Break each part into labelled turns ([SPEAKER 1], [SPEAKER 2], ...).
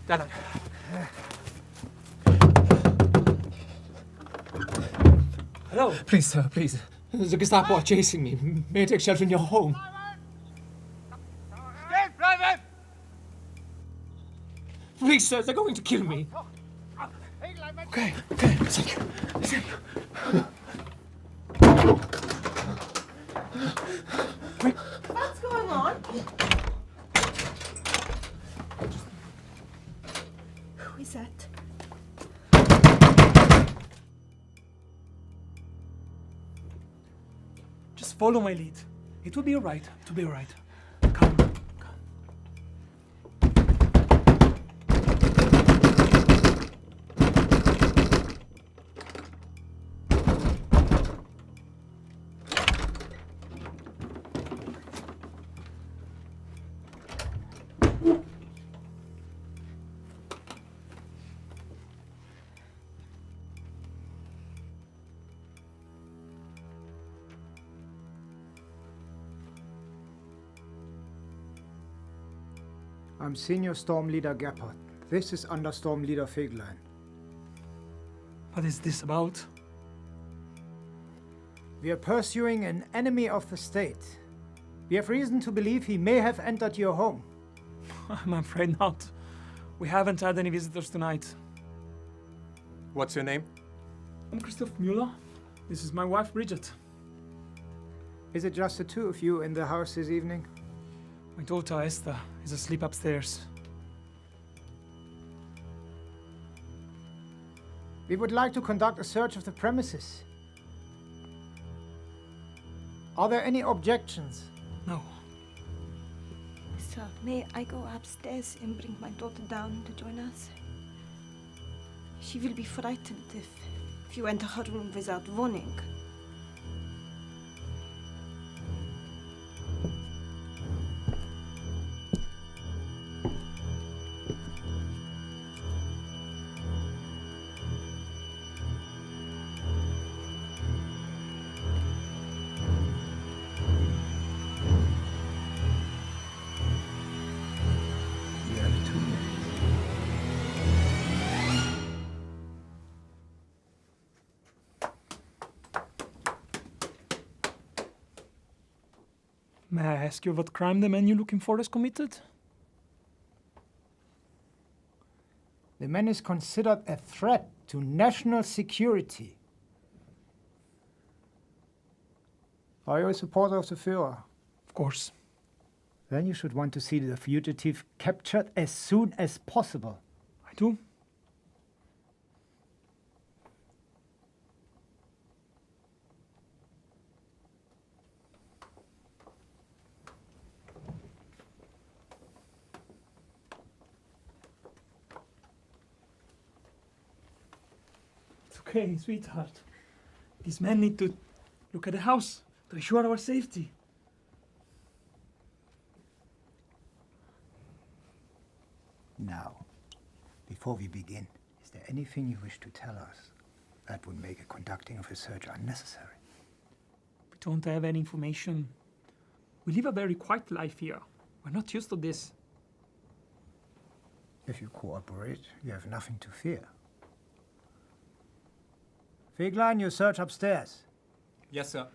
[SPEAKER 1] Da lang. Hello?
[SPEAKER 2] Please, sir, please.
[SPEAKER 1] The Gestapo are chasing me. May I take shelter in your home?
[SPEAKER 3] Stehen bleiben!
[SPEAKER 1] Please, sir, they're going to kill me.
[SPEAKER 2] Okay, thank you. Thank you.
[SPEAKER 4] What's going on? Who is that?
[SPEAKER 1] Just follow my lead. It will be all right. It will be all right. Come.
[SPEAKER 5] I'm Senior Storm Leader Gephardt. This is Under Storm Leader Fegelein.
[SPEAKER 1] What is this about?
[SPEAKER 5] We are pursuing an enemy of the state. We have reason to believe he may have entered your home.
[SPEAKER 1] I'm afraid not. We haven't had any visitors tonight.
[SPEAKER 3] What's your name?
[SPEAKER 1] I'm Christoph Müller. This is my wife, Bridget.
[SPEAKER 5] Is it just the two of you in the house this evening?
[SPEAKER 1] My daughter, Esther, is asleep upstairs.
[SPEAKER 5] We would like to conduct a search of the premises. Are there any objections?
[SPEAKER 1] No.
[SPEAKER 4] Sir, may I go upstairs and bring my daughter down to join us? She will be frightened if you enter her room without warning.
[SPEAKER 5] You have 2 minutes.
[SPEAKER 1] May I ask you what crime the man you're looking for has committed?
[SPEAKER 5] The man is considered a threat to national security. Are you a supporter of the Führer?
[SPEAKER 1] Of course.
[SPEAKER 5] Then you should want to see the fugitive captured as soon as possible.
[SPEAKER 1] I do. It's okay, sweetheart. These men need to look at the house to ensure our safety.
[SPEAKER 5] Now, before we begin, is there anything you wish to tell us that would make a conducting of a search unnecessary?
[SPEAKER 1] We don't have any information. We live a very quiet life here. We're not used to this.
[SPEAKER 5] If you cooperate, you have nothing to fear. Fegelein, you search upstairs.
[SPEAKER 3] Yes, sir.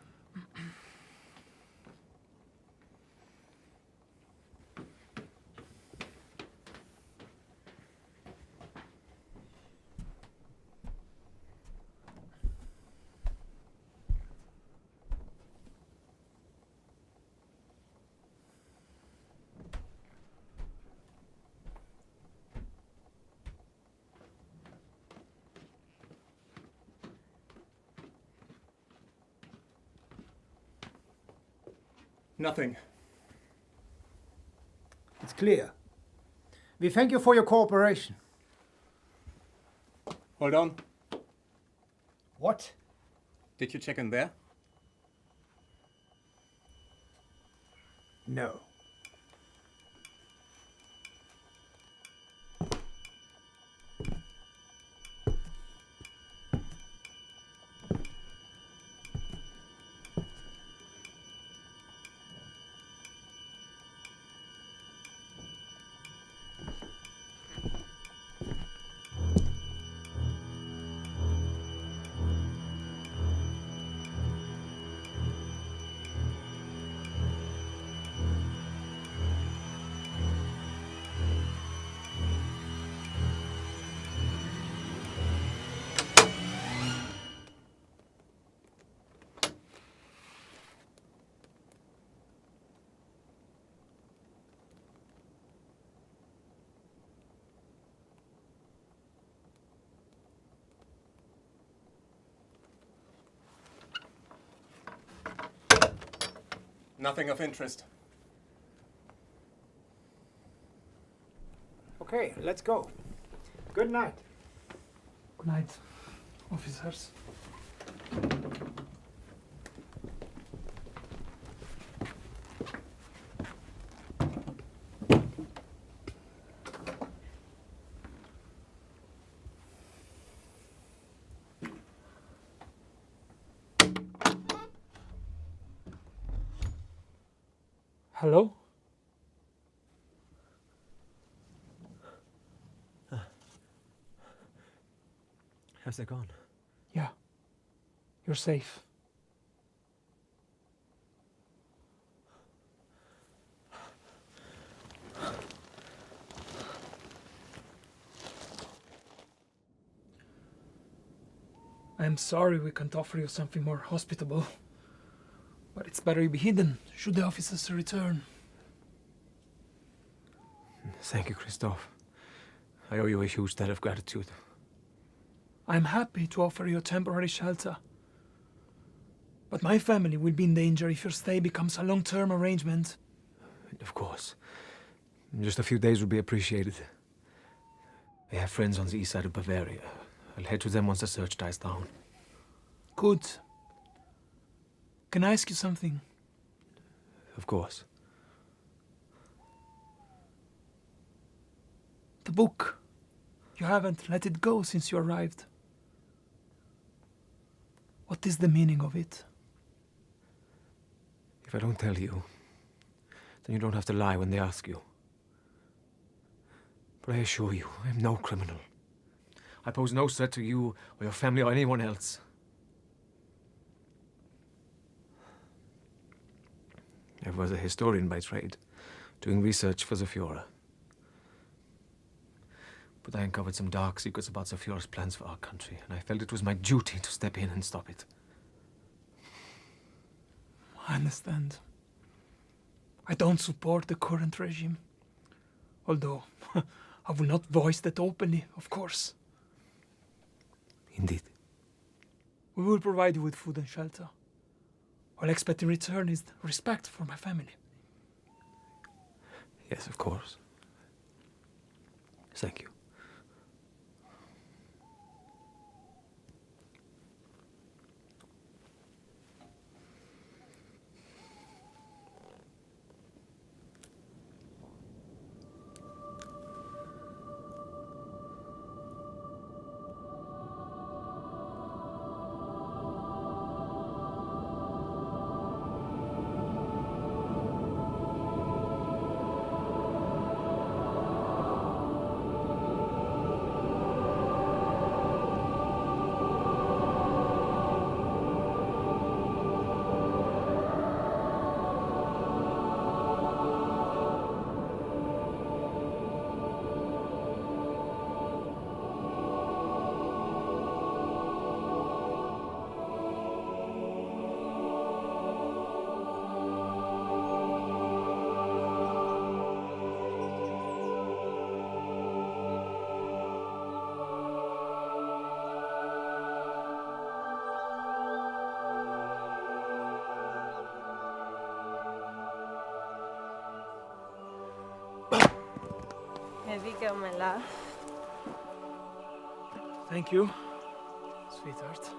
[SPEAKER 3] Nothing.
[SPEAKER 5] It's clear. We thank you for your cooperation.
[SPEAKER 3] Hold on.
[SPEAKER 5] What?
[SPEAKER 3] Did you check in there?
[SPEAKER 5] No.
[SPEAKER 3] Nothing of interest.
[SPEAKER 5] Okay, let's go. Good night.
[SPEAKER 1] Good night, officers. Hello?
[SPEAKER 2] How's it gone?
[SPEAKER 1] Yeah. You're safe. I'm sorry we can't offer you something more hospitable. But it's better you be hidden, should the officers return.
[SPEAKER 2] Thank you, Christophe. I owe you a huge debt of gratitude.
[SPEAKER 1] I'm happy to offer you a temporary shelter. But my family will be in danger if your stay becomes a long-term arrangement.
[SPEAKER 2] Of course. Just a few days would be appreciated. I have friends on the east side of Bavaria. I'll head to them once the search dies down.
[SPEAKER 1] Good. Can I ask you something?
[SPEAKER 2] Of course.
[SPEAKER 1] The book. You haven't let it go since you arrived. What is the meaning of it?
[SPEAKER 2] If I don't tell you, then you don't have to lie when they ask you. But I assure you, I am no criminal. I pose no threat to you or your family or anyone else. I was a historian by trade, doing research for the Führer. But I uncovered some dark secrets about the Führer's plans for our country, and I felt it was my duty to step in and stop it.
[SPEAKER 1] I understand. I don't support the current regime. Although, I will not voice that openly, of course.
[SPEAKER 2] Indeed.
[SPEAKER 1] We will provide you with food and shelter. All I expect in return is respect for my family.
[SPEAKER 2] Yes, of course. Thank you.
[SPEAKER 4] Here we go, my love.
[SPEAKER 1] Thank you, sweetheart.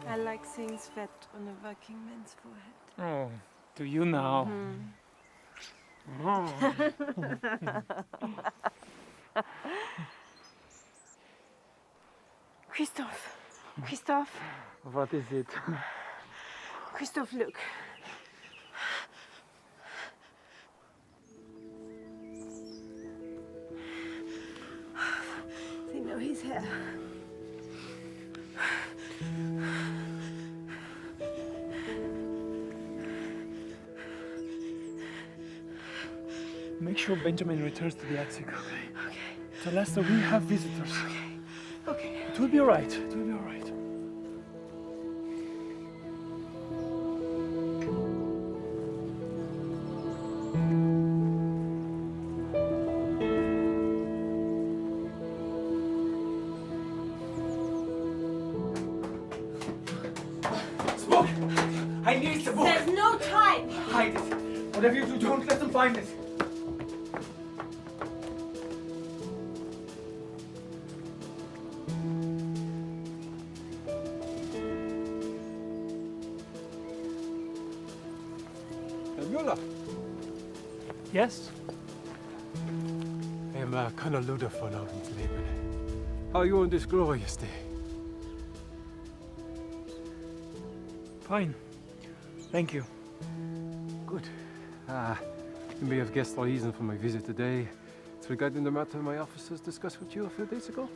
[SPEAKER 4] I like seeing sweat on a working man's forehead.
[SPEAKER 1] Oh, do you now?
[SPEAKER 4] Christophe. Christophe.
[SPEAKER 1] What is it?
[SPEAKER 4] Christophe, look. They know he's here.
[SPEAKER 1] Make sure Benjamin returns to the attic, okay?
[SPEAKER 4] Okay.
[SPEAKER 1] Tell us that we have visitors.
[SPEAKER 4] Okay.
[SPEAKER 1] It will be alright. It will be alright.
[SPEAKER 2] I need the book!
[SPEAKER 4] There's no time!
[SPEAKER 2] Hide it! Whatever you do, don't let them find it!
[SPEAKER 3] Müller.
[SPEAKER 1] Yes?
[SPEAKER 3] I am Colonel Luder von Augensleben. How are you on this glorious day?
[SPEAKER 1] Fine. Thank you.
[SPEAKER 3] Good. You may have guessed the reason for my visit today. It's regarding the matter my officers discussed with you a few days ago.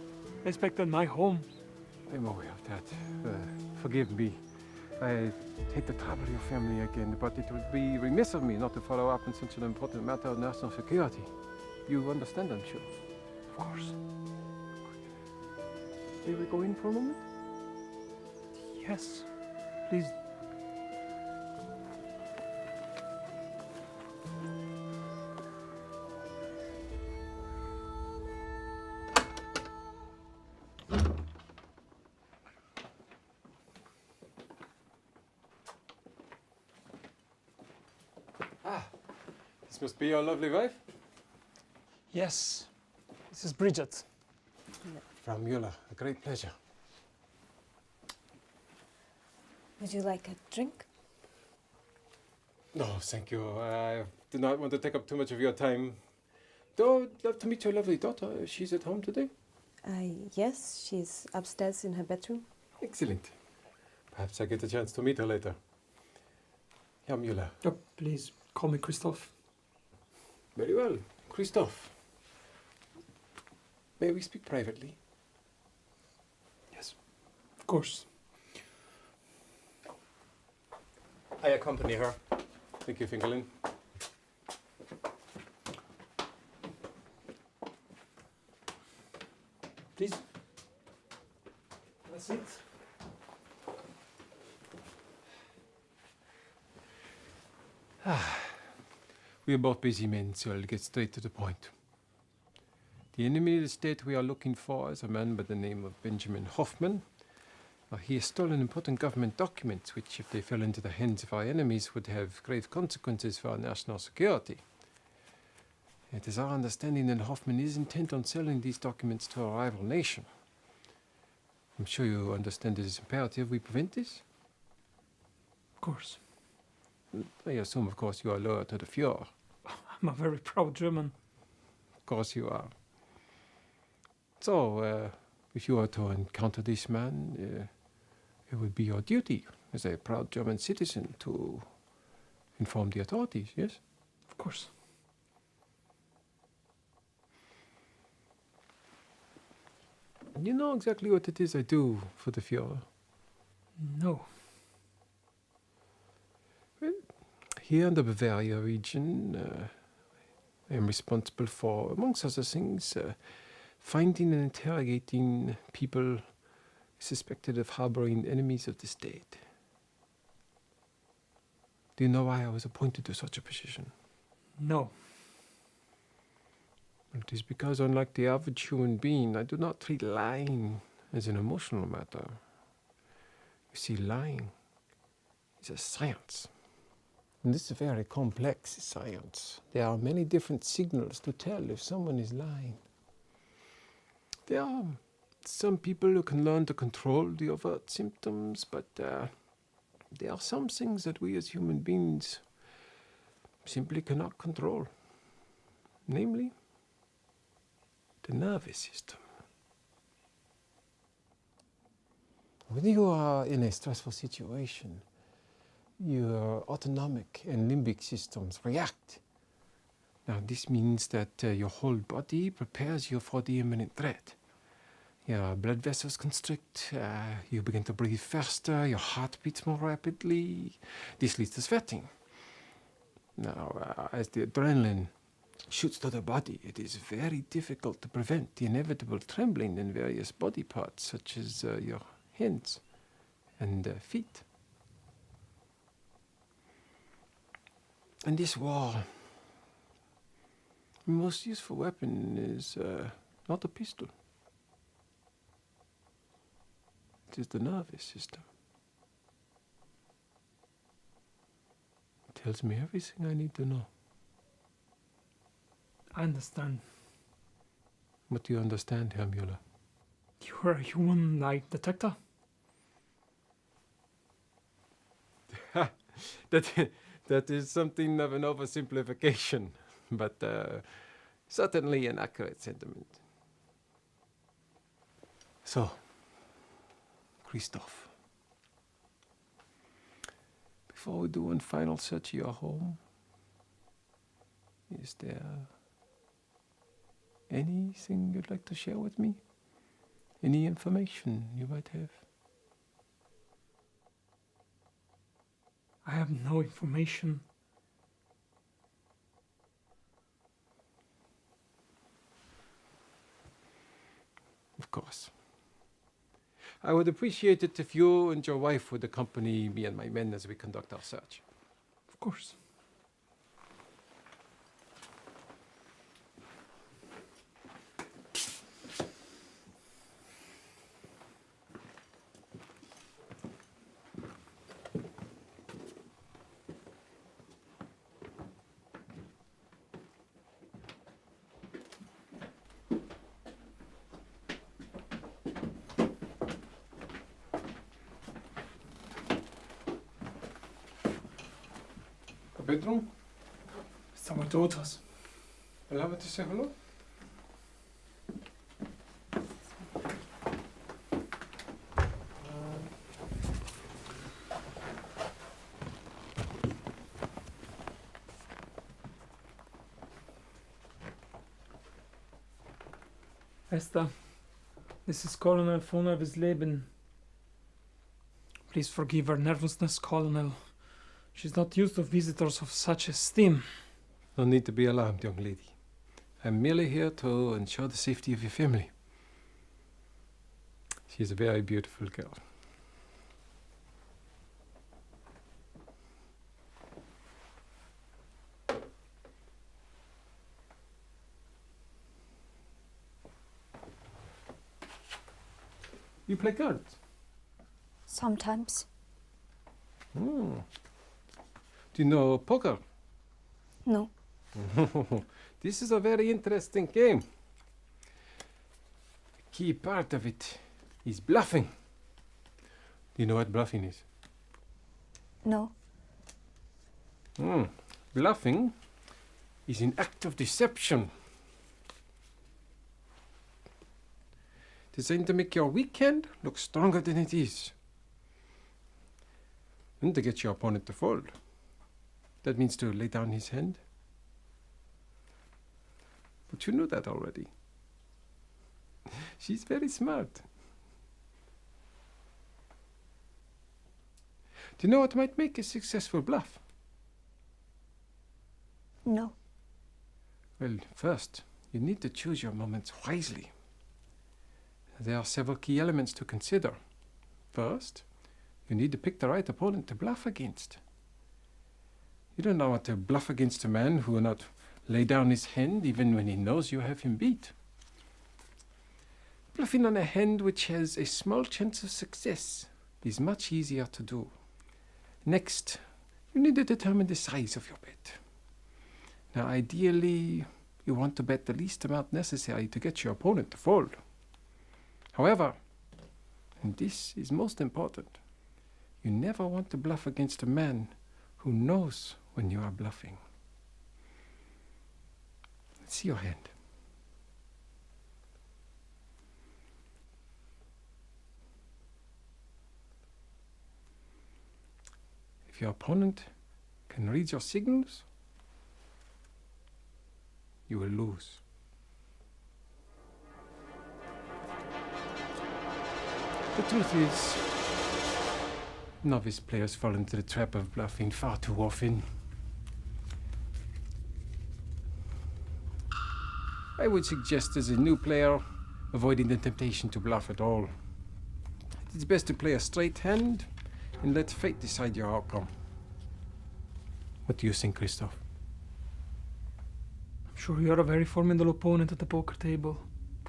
[SPEAKER 1] Expected my home.
[SPEAKER 3] I'm aware of that. Forgive me. I hate to trouble your family again, but it would be remiss of me not to follow up on such an important matter of national security. You understand, I'm sure.
[SPEAKER 1] Of course.
[SPEAKER 3] May we go in for a moment?
[SPEAKER 1] Yes. Please.
[SPEAKER 3] This must be your lovely wife?
[SPEAKER 1] Yes. This is Bridget.
[SPEAKER 3] Frau Müller, a great pleasure.
[SPEAKER 6] Would you like a drink?
[SPEAKER 3] No, thank you. I do not want to take up too much of your time. Though I'd love to meet your lovely daughter. She's at home today?
[SPEAKER 6] Yes, she's upstairs in her bedroom.
[SPEAKER 3] Excellent. Perhaps I get a chance to meet her later. Herr Müller.
[SPEAKER 1] Oh, please, call me Christoph.
[SPEAKER 3] Very well. Christoph. May we speak privately?
[SPEAKER 1] Yes. Of course.
[SPEAKER 3] I accompany her. Thank you, Fingerlin.
[SPEAKER 1] Please. That's it.
[SPEAKER 3] We are both busy men, so I'll get straight to the point. The enemy of the state we are looking for is a man by the name of Benjamin Hoffman. He has stolen important government documents, which, if they fell into the hands of our enemies, would have grave consequences for our national security. It is our understanding that Hoffman is intent on selling these documents to a rival nation. I'm sure you understand it is imperative we prevent this?
[SPEAKER 1] Of course.
[SPEAKER 3] I assume, of course, you are loyal to the Führer.
[SPEAKER 1] I'm a very proud German.
[SPEAKER 3] Of course you are. So, if you were to encounter this man, it would be your duty as a proud German citizen to inform the authorities, yes?
[SPEAKER 1] Of course.
[SPEAKER 3] You know exactly what it is I do for the Führer.
[SPEAKER 1] No.
[SPEAKER 3] Well, here in the Bavaria region, I am responsible for, amongst other things, finding and interrogating people suspected of harboring enemies of the state. Do you know why I was appointed to such a position?
[SPEAKER 1] No.
[SPEAKER 3] It is because, unlike the average human being, I do not treat lying as an emotional matter. You see, lying is a science. And this is a very complex science. There are many different signals to tell if someone is lying. There are some people who can learn to control the overt symptoms, but there are some things that we as human beings simply cannot control. Namely, the nervous system. When you are in a stressful situation, your autonomic and limbic systems react. Now, this means that your whole body prepares you for the imminent threat. Your blood vessels constrict, you begin to breathe faster, your heart beats more rapidly. This leads to sweating. Now, as the adrenaline shoots to the body, it is very difficult to prevent the inevitable trembling in various body parts, such as your hands and feet. In this war, the most useful weapon is not a pistol. It is the nervous system. tells me everything I need to know.
[SPEAKER 1] I understand.
[SPEAKER 3] What do you understand, Herr Müller?
[SPEAKER 1] You're a human lie detector.
[SPEAKER 3] That is something of an oversimplification, but certainly an accurate sentiment. So, Christoph, before we do one final search of your home, is there anything you'd like to share with me? Any information you might have?
[SPEAKER 1] I have no information.
[SPEAKER 3] Of course. I would appreciate it if you and your wife would accompany me and my men as we conduct our search.
[SPEAKER 1] Of course.
[SPEAKER 3] A bedroom?
[SPEAKER 1] It's our daughter's.
[SPEAKER 3] Allow me to say hello?
[SPEAKER 1] Esther, this is Colonel von Leben. Please forgive her nervousness, Colonel. She's not used to visitors of such esteem.
[SPEAKER 3] No need to be alarmed, young lady. I'm merely here to ensure the safety of your family. She is a very beautiful girl. You play cards?
[SPEAKER 4] Sometimes.
[SPEAKER 3] Hmm. Do you know poker?
[SPEAKER 4] No.
[SPEAKER 3] This is a very interesting game. The key part of it is bluffing. Do you know what bluffing is?
[SPEAKER 4] No.
[SPEAKER 3] Bluffing is an act of deception designed to make your weekend look stronger than it is. And to get your opponent to fold. That means to lay down his hand. But you knew that already. She's very smart. Do you know what might make a successful bluff?
[SPEAKER 4] No.
[SPEAKER 3] Well, first, you need to choose your moments wisely. There are several key elements to consider. First, you need to pick the right opponent to bluff against. You don't want to bluff against a man who will not lay down his hand even when he knows you have him beat. Bluffing on a hand which has a small chance of success is much easier to do. Next, you need to determine the size of your bet. Now, ideally, you want to bet the least amount necessary to get your opponent to fold. However, and this is most important, you never want to bluff against a man who knows when you are bluffing. Let's see your hand. If your opponent can read your signals, you will lose. The truth is, novice players fall into the trap of bluffing far too often. I would suggest as a new player, avoiding the temptation to bluff at all. It's best to play a straight hand and let fate decide your outcome. What do you think, Christoph?
[SPEAKER 1] I'm sure you're a very formidable opponent at the poker table,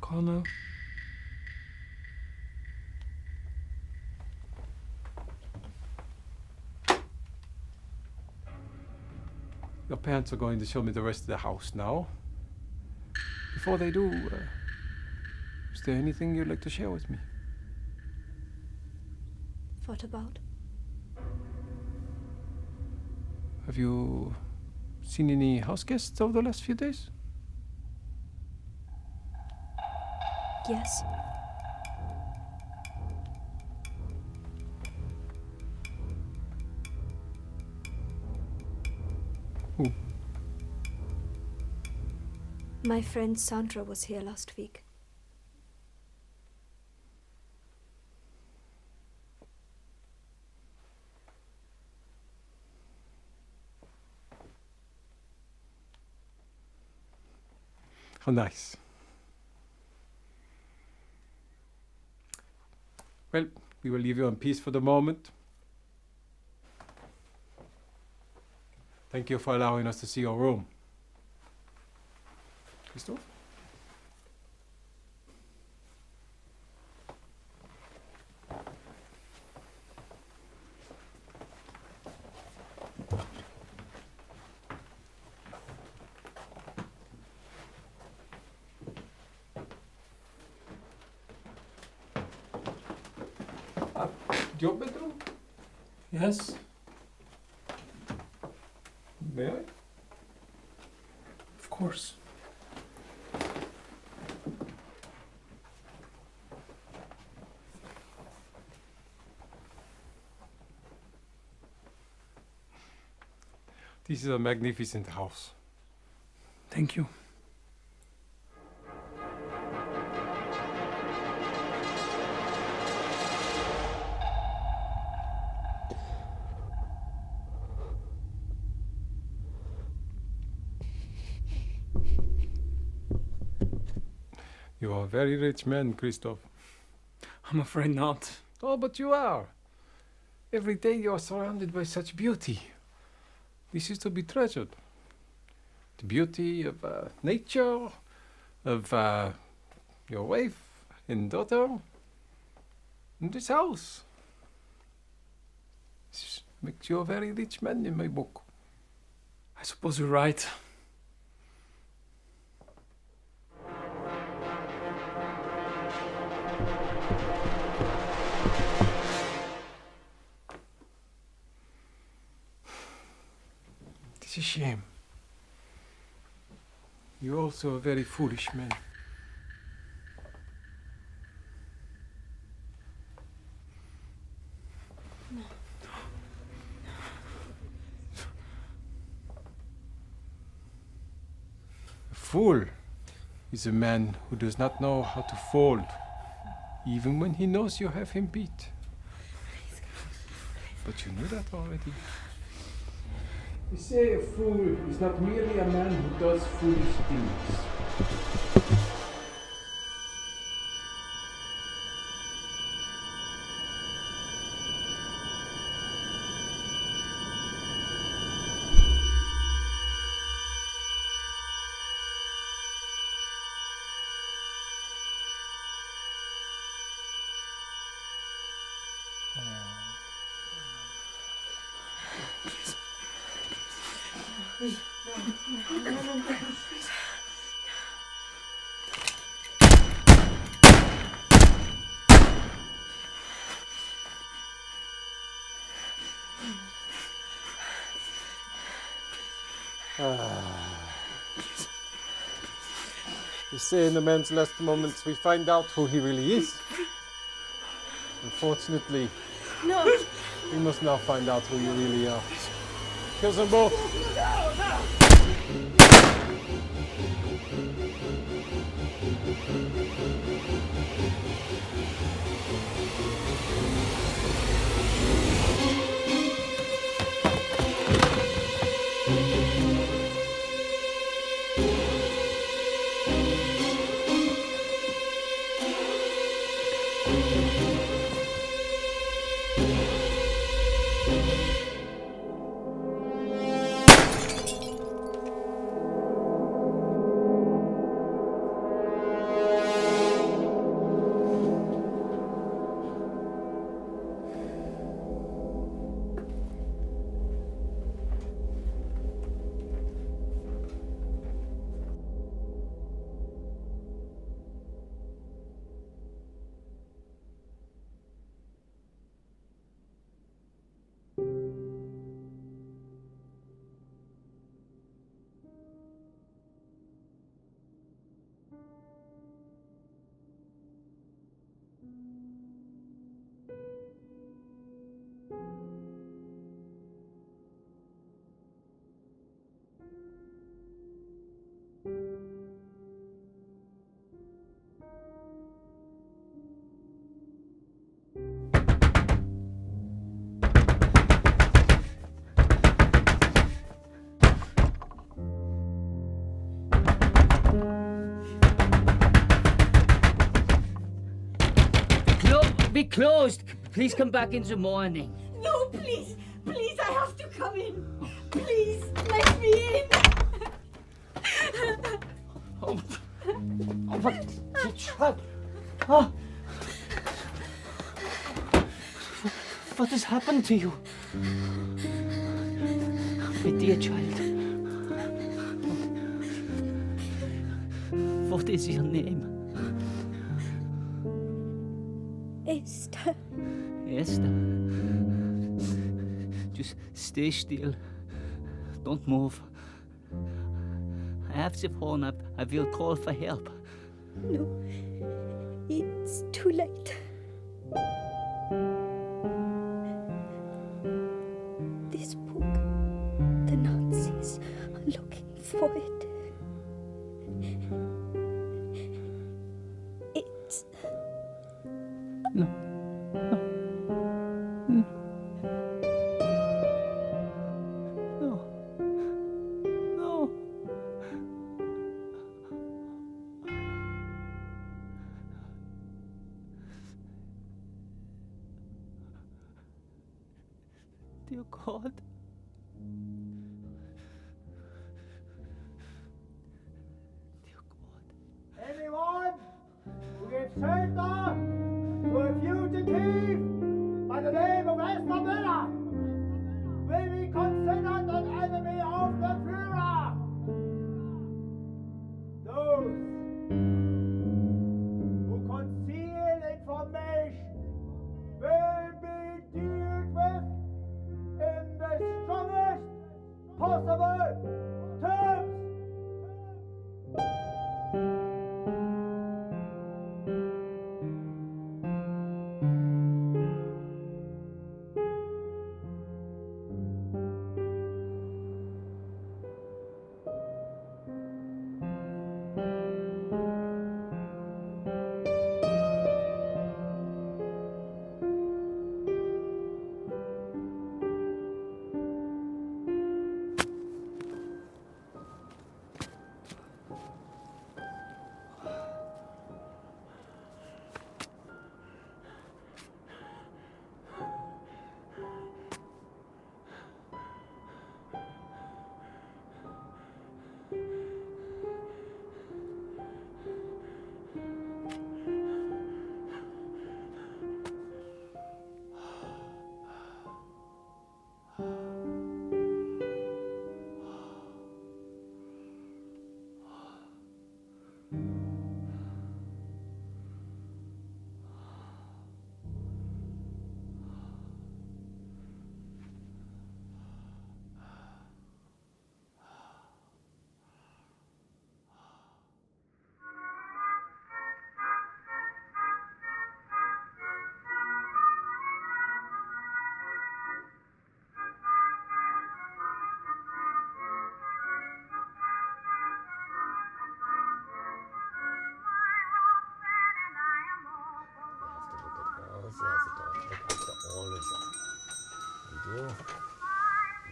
[SPEAKER 1] Colonel.
[SPEAKER 3] Your parents are going to show me the rest of the house now. Before they do, is there anything you'd like to share with me?
[SPEAKER 7] What about?
[SPEAKER 3] Have you seen any house guests over the last few days?
[SPEAKER 7] Yes.
[SPEAKER 3] Who?
[SPEAKER 7] My friend Sandra was here last week.
[SPEAKER 3] How nice. Well, we will leave you in peace for the moment. Thank you for allowing us to see your room. Christoph? Your bedroom?
[SPEAKER 1] Yes?
[SPEAKER 3] May I?
[SPEAKER 1] Of course.
[SPEAKER 3] This is a magnificent house.
[SPEAKER 1] Thank you.
[SPEAKER 3] You are a very rich man, Christoph.
[SPEAKER 1] I'm afraid not.
[SPEAKER 3] Oh, but you are. Every day you are surrounded by such beauty. This is to be treasured. The beauty of nature, of your wife and daughter, and this house. This makes you a very rich man in my book.
[SPEAKER 1] I suppose you're right.
[SPEAKER 3] It's a shame. You're also a very foolish man. A fool is a man who does not know how to fold, even when he knows you have him beat. But you knew that already. They say a fool is not merely a man who does foolish things. They say in the man's last moments we find out who he really is. Unfortunately,
[SPEAKER 4] No.
[SPEAKER 3] we must now find out who you really are. Kill them both!
[SPEAKER 8] be closed. Please come back in the morning.
[SPEAKER 4] No, please, please, I have to come in. Please, let me in.
[SPEAKER 8] Oh, but the child. Oh. What has happened to you? My dear child. What is your name?
[SPEAKER 7] Esther.
[SPEAKER 8] Esther. Just stay still. Don't move. I have the phone. I will call for help.
[SPEAKER 7] No, it's too late. This book, the Nazis are looking for it. It's...
[SPEAKER 8] No. No. Dear God. Dear God.
[SPEAKER 5] Anyone who gives shelter to a fugitive by the name of Esther Miller will be considered an enemy of the Führer. Those who conceal information will be dealt with in the strongest possible terms.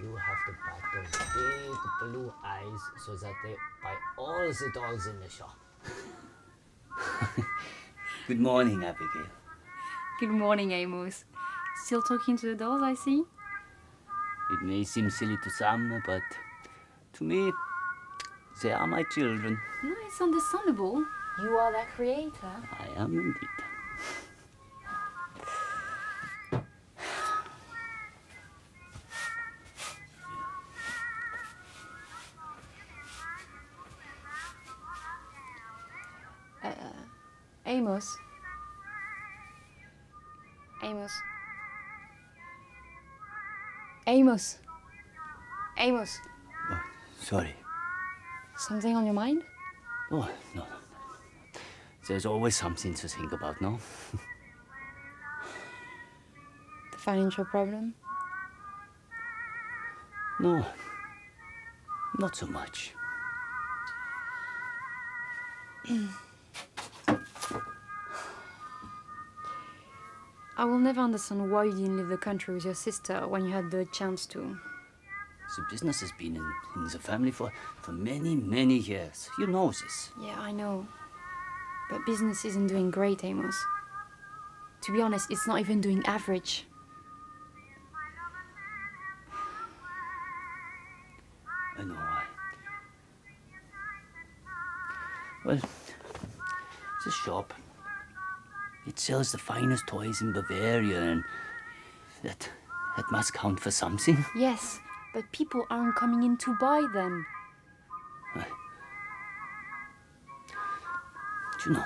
[SPEAKER 8] You have to pat those big blue eyes so that they buy all the dolls in the shop. Good morning, Abigail.
[SPEAKER 9] Good morning, Amos. Still talking to the dolls, I see?
[SPEAKER 8] It may seem silly to some, but to me, they are my children.
[SPEAKER 9] No, it's understandable. You are their creator.
[SPEAKER 8] I am indeed.
[SPEAKER 9] Amos. Amos. Amos. Amos.
[SPEAKER 8] Oh, sorry.
[SPEAKER 9] Something on your mind?
[SPEAKER 8] Oh, no. There's always something to think about, no?
[SPEAKER 9] The financial problem?
[SPEAKER 8] No. Not so much.
[SPEAKER 9] I will never understand why you didn't leave the country with your sister when you had the chance to.
[SPEAKER 8] The business has been in the family for many, many years. You know this.
[SPEAKER 9] Yeah, I know. But business isn't doing great, Amos. To be honest, it's not even doing average.
[SPEAKER 10] I know. Well, it's a shop. It sells the finest toys in Bavaria, and that must count for something.
[SPEAKER 9] Yes, but people aren't coming in to buy them.
[SPEAKER 10] Do you know,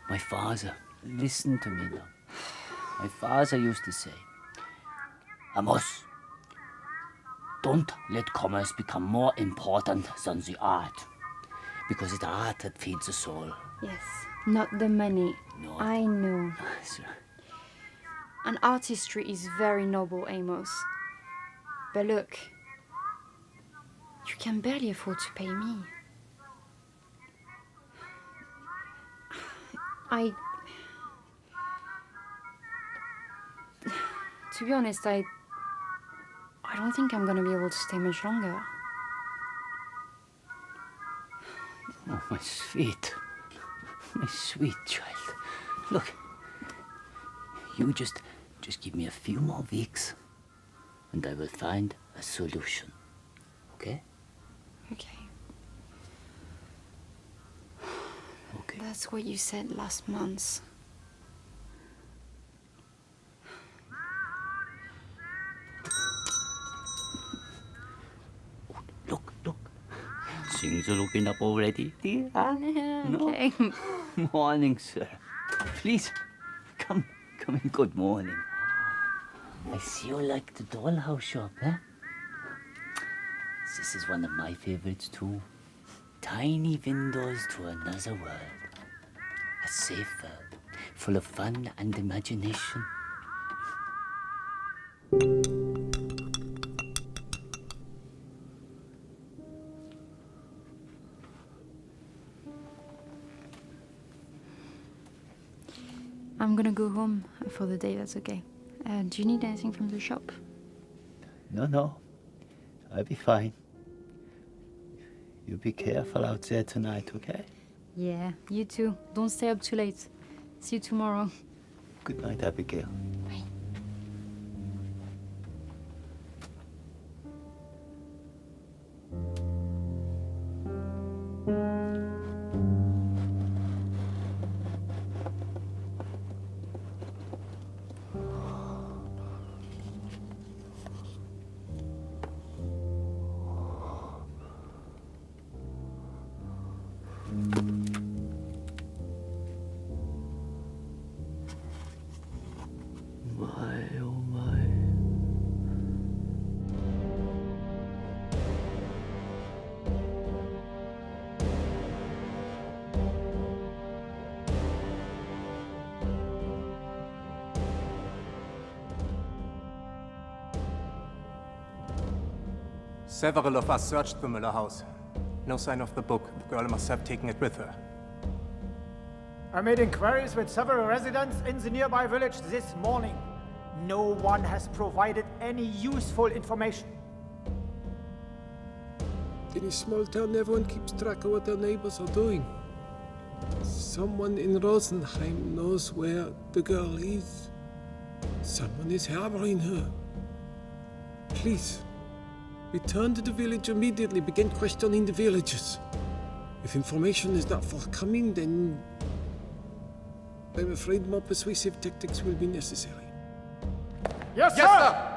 [SPEAKER 10] my father, listen to me now. My father used to say, Amos, don't let commerce become more important than the art. Because it's art that feeds the soul.
[SPEAKER 9] Yes, not the money.
[SPEAKER 10] No.
[SPEAKER 9] I know.
[SPEAKER 10] Sir.
[SPEAKER 9] And artistry is very noble, Amos. But look, you can barely afford to pay me. To be honest, I don't think I'm gonna be able to stay much longer.
[SPEAKER 10] Oh, my sweet child. Look, you just give me a few more weeks, and I will find a solution. Okay?
[SPEAKER 9] Okay.
[SPEAKER 10] Okay.
[SPEAKER 9] That's what you said last month.
[SPEAKER 10] Look. Things are looking up already, dear. No?
[SPEAKER 9] Okay.
[SPEAKER 10] Morning, sir. Please, come in. Good morning. I see you like the dollhouse shop, eh? This is one of my favorites, too. Tiny windows to another world. A safe world, full of fun and imagination.
[SPEAKER 9] I'm gonna go home for the day, that's okay. Do you need anything from the shop?
[SPEAKER 10] No. I'll be fine. You be careful out there tonight, okay?
[SPEAKER 9] Yeah, you too. Don't stay up too late. See you tomorrow.
[SPEAKER 10] Good night, Abigail.
[SPEAKER 9] Bye.
[SPEAKER 10] Oh my.
[SPEAKER 11] Several of us searched the Müller house. No sign of the book. The girl must have taken it with her.
[SPEAKER 5] I made inquiries with several residents in the nearby village this morning. No one has provided any useful information.
[SPEAKER 3] In a small town, everyone keeps track of what their neighbors are doing. Someone in Rosenheim knows where the girl is. Someone is harboring her. Please, return to the village immediately. Begin questioning the villagers. If information is not forthcoming, then I'm afraid more persuasive tactics will be necessary.
[SPEAKER 5] Yes, sir!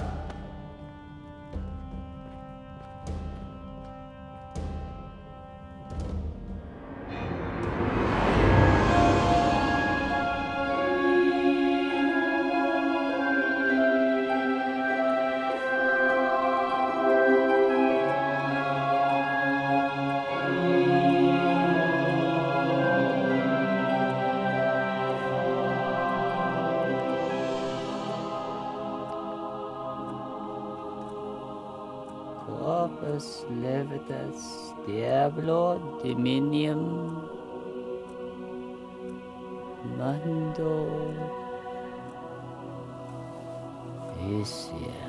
[SPEAKER 10] Corpus levitas diablo diminium mando Isia.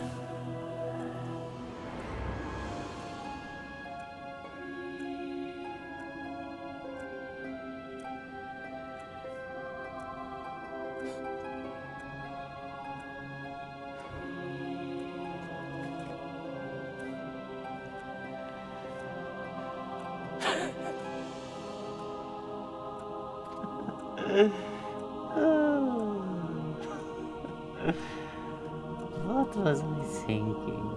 [SPEAKER 10] What was I thinking?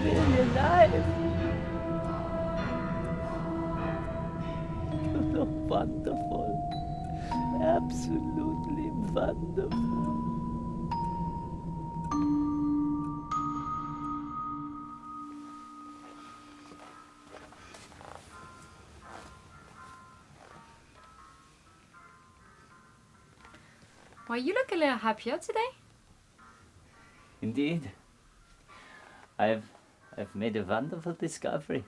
[SPEAKER 10] Really alive? You look wonderful. Absolutely wonderful.
[SPEAKER 9] Why, you look a little happier today.
[SPEAKER 10] Indeed. I've made a wonderful discovery.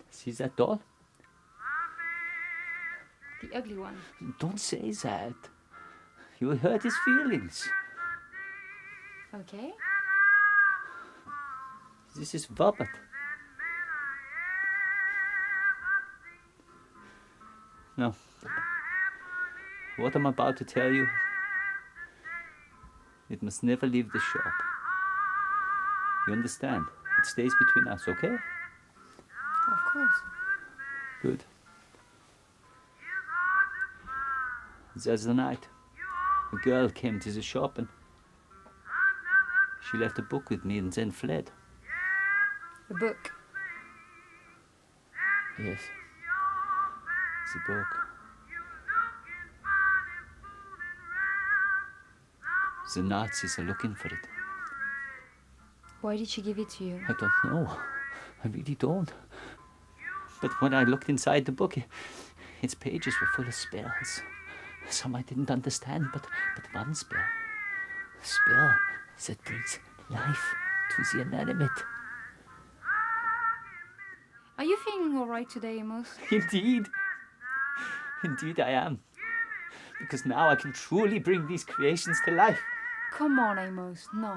[SPEAKER 10] See that doll?
[SPEAKER 9] The ugly one.
[SPEAKER 10] Don't say that. You will hurt his feelings.
[SPEAKER 9] Okay.
[SPEAKER 10] This is Robert. No. What I'm about to tell you, it must never leave the shop. You understand? It stays between us, okay?
[SPEAKER 9] Of course.
[SPEAKER 10] Good. The other night, a girl came to the shop and she left a book with me and then fled.
[SPEAKER 9] A book.
[SPEAKER 10] Yes. It's a book. The Nazis are looking for it.
[SPEAKER 9] Why did she give it to you?
[SPEAKER 10] I don't know. I really don't. But when I looked inside the book, its pages were full of spells. Some I didn't understand, but one spell. A spell that brings life to the inanimate.
[SPEAKER 9] Are you feeling alright today, Amos?
[SPEAKER 10] Indeed. Indeed I am. Because now I can truly bring these creations to life.
[SPEAKER 9] Come on, Amos. No.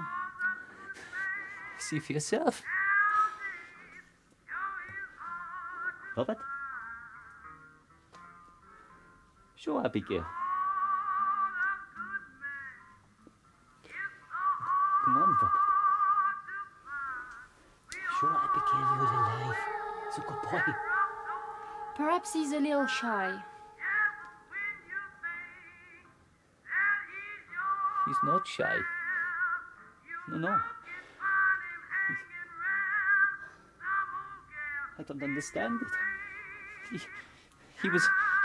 [SPEAKER 10] See for yourself. Robert? Show Abigail. Come on, Robert. Show Abigail you're alive. It's a good boy.
[SPEAKER 9] Perhaps he's a little shy.
[SPEAKER 10] He's not shy. No. I don't understand it. He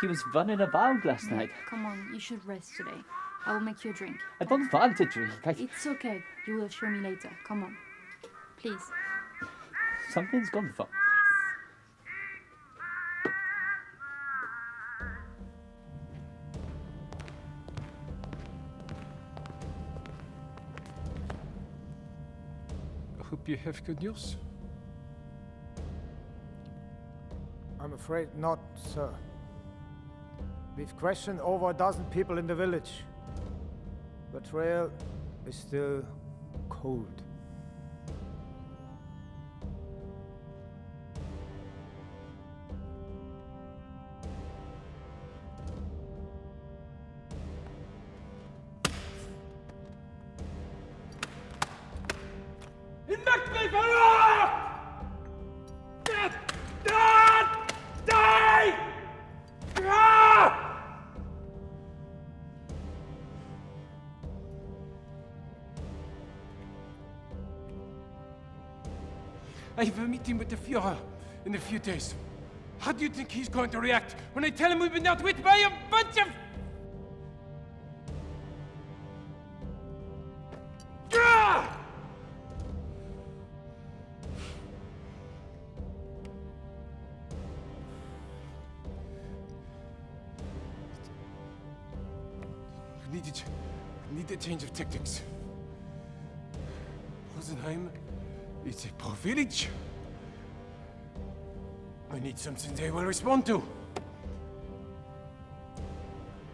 [SPEAKER 10] was running about last night.
[SPEAKER 9] Come on, you should rest today. I will make you a drink.
[SPEAKER 10] I don't want to drink.
[SPEAKER 9] It's okay. You will show me later. Come on. Please.
[SPEAKER 10] Something's gone wrong.
[SPEAKER 3] I hope you have good news.
[SPEAKER 5] I'm afraid not, sir. We've questioned over a dozen people in the village. The trail is still cold.
[SPEAKER 3] I have a meeting with the Führer in a few days. How do you think he's going to react when I tell him we've been outwitted by a bunch of... We need a change of tactics. Rosenheim is a poor village. I need something they will respond to.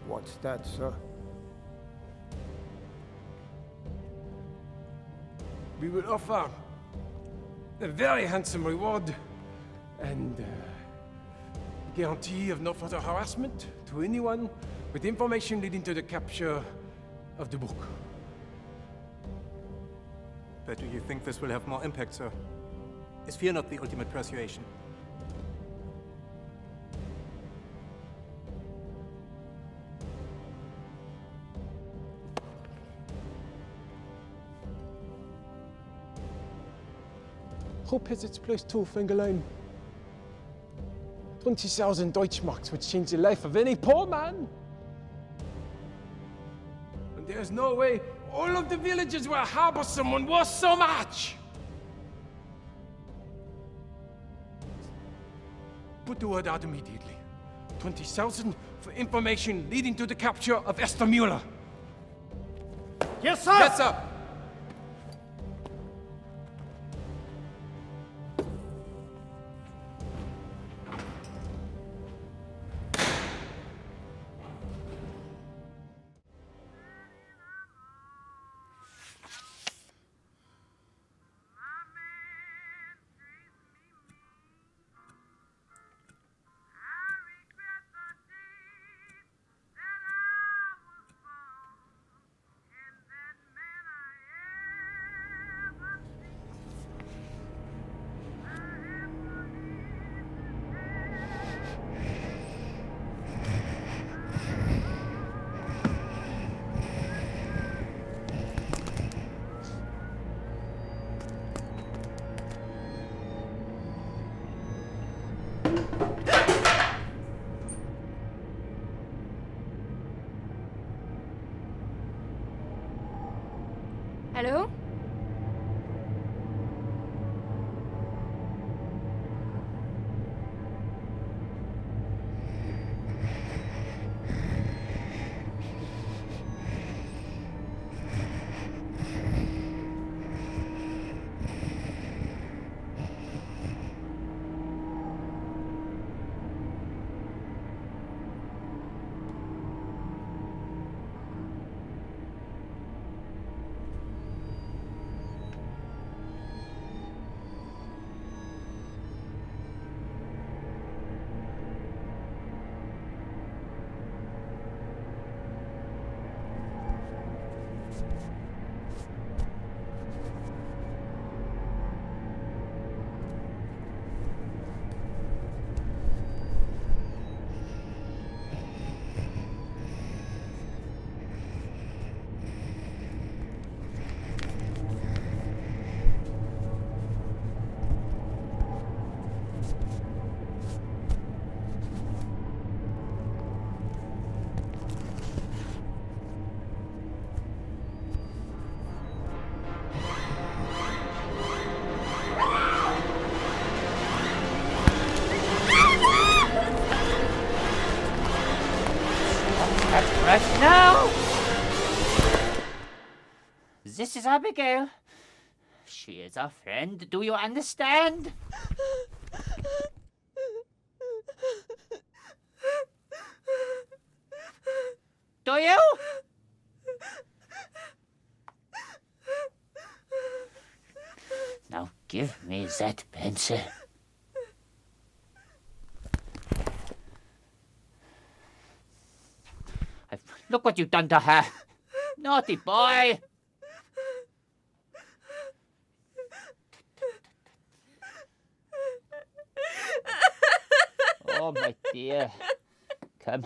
[SPEAKER 5] What's that, sir?
[SPEAKER 3] We will offer a very handsome reward and guarantee of no further harassment to anyone with information leading to the capture of the book.
[SPEAKER 11] But do you think this will have more impact, sir? Is fear not the ultimate persuasion?
[SPEAKER 3] Hope has its place too, Fingerlein. 20,000 Deutschmarks would change the life of any poor man. And there's no way all of the villages will harbor someone worth so much. Put the word out immediately. 20,000 for information leading to the capture of Esther Mueller.
[SPEAKER 5] Yes, sir!
[SPEAKER 3] Yes, sir!
[SPEAKER 9] Hello?
[SPEAKER 10] Right now! This is Abigail. She is a friend, do you understand? Do you? Now give me that pencil. Look what you've done to her. Naughty boy. Oh, my dear. Come.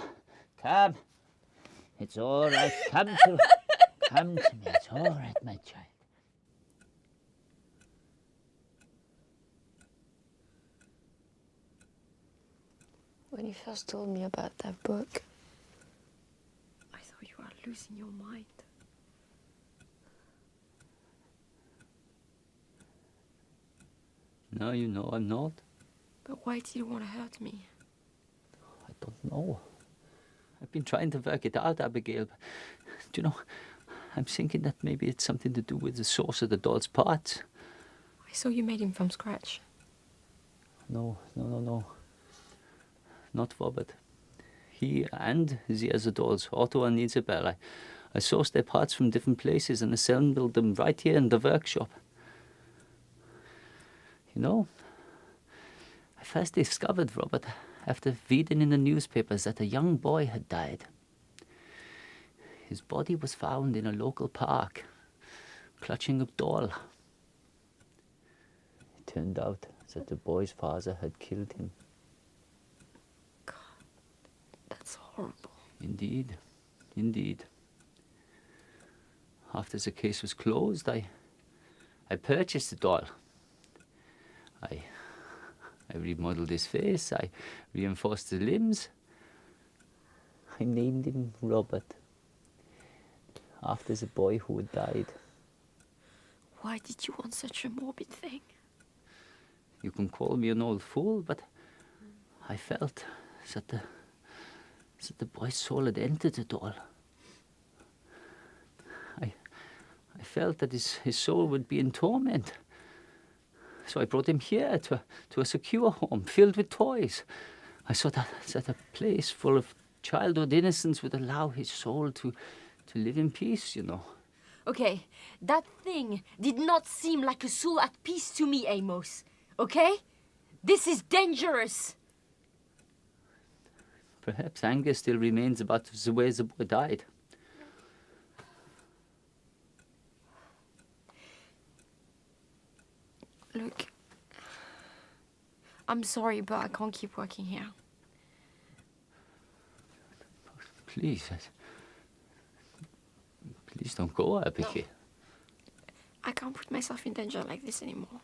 [SPEAKER 10] It's all right. Come to me. It's all right, my child.
[SPEAKER 12] When you first told me about that book,
[SPEAKER 4] I thought you were losing your mind.
[SPEAKER 10] Now you know I'm not.
[SPEAKER 4] But why did you want to hurt me?
[SPEAKER 10] I don't know. I've been trying to work it out, Abigail. Do you know, I'm thinking that maybe it's something to do with the source of the doll's parts.
[SPEAKER 4] I saw you made him from scratch.
[SPEAKER 10] No. not Robert. He and the other dolls, Otto and Isabel, I sourced their parts from different places and assembled them right here in the workshop. You know, I first discovered Robert after reading in the newspapers that a young boy had died. His body was found in a local park, clutching a doll. It turned out that the boy's father had killed him.
[SPEAKER 12] God, that's horrible.
[SPEAKER 10] Indeed, indeed. After the case was closed, I purchased the doll. I remodeled his face, I reinforced the limbs. I named him Robert, after the boy who had died.
[SPEAKER 12] Why did you want such a morbid thing?
[SPEAKER 10] You can call me an old fool, but I felt that the boy's soul had entered the doll. I felt that his soul would be in torment. So I brought him here to a secure home filled with toys. I thought that a place full of childhood innocence would allow his soul to live in peace, you know.
[SPEAKER 13] Okay, that thing did not seem like a soul at peace to me, Amos. Okay? This is dangerous.
[SPEAKER 10] Perhaps anger still remains about the way the boy died.
[SPEAKER 12] Look, I'm sorry, but I can't keep working here.
[SPEAKER 10] Please don't go, Abigail.
[SPEAKER 12] I can't put myself in danger like this anymore.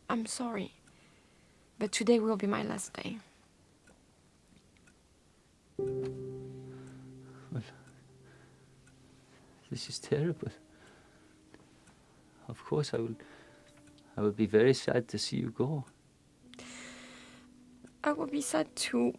[SPEAKER 12] I'm sorry, but today will be my last day.
[SPEAKER 10] Well, this is terrible. Of course, I will be very sad to see you go.
[SPEAKER 12] I will be sad too.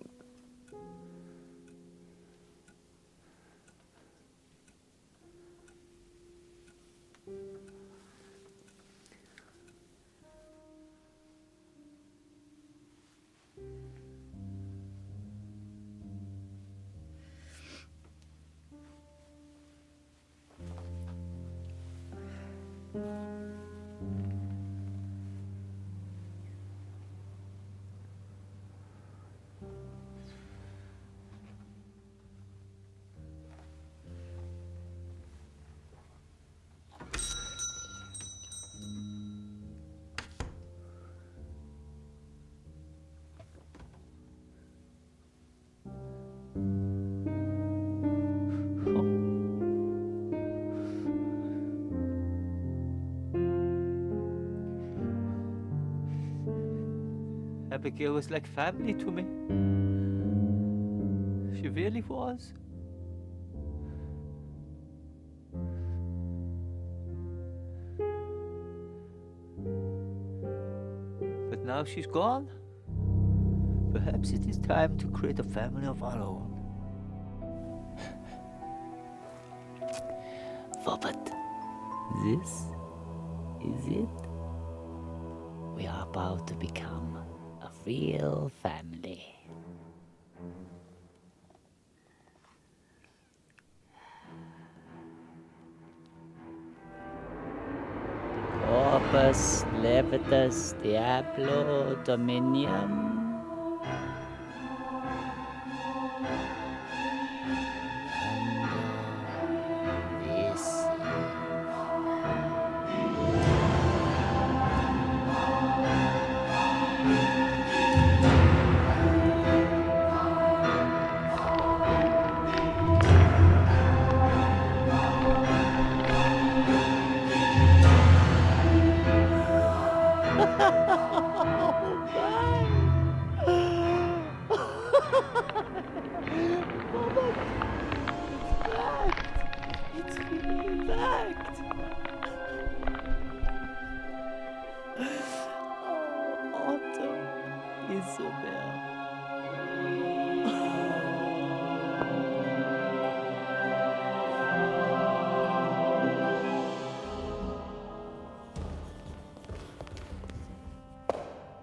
[SPEAKER 10] Abigail was like family to me. She really was. But now she's gone. Perhaps it is time to create a family of our own. Robert, this is it. We are about to become a real family. Corpus levitas diablo dominium.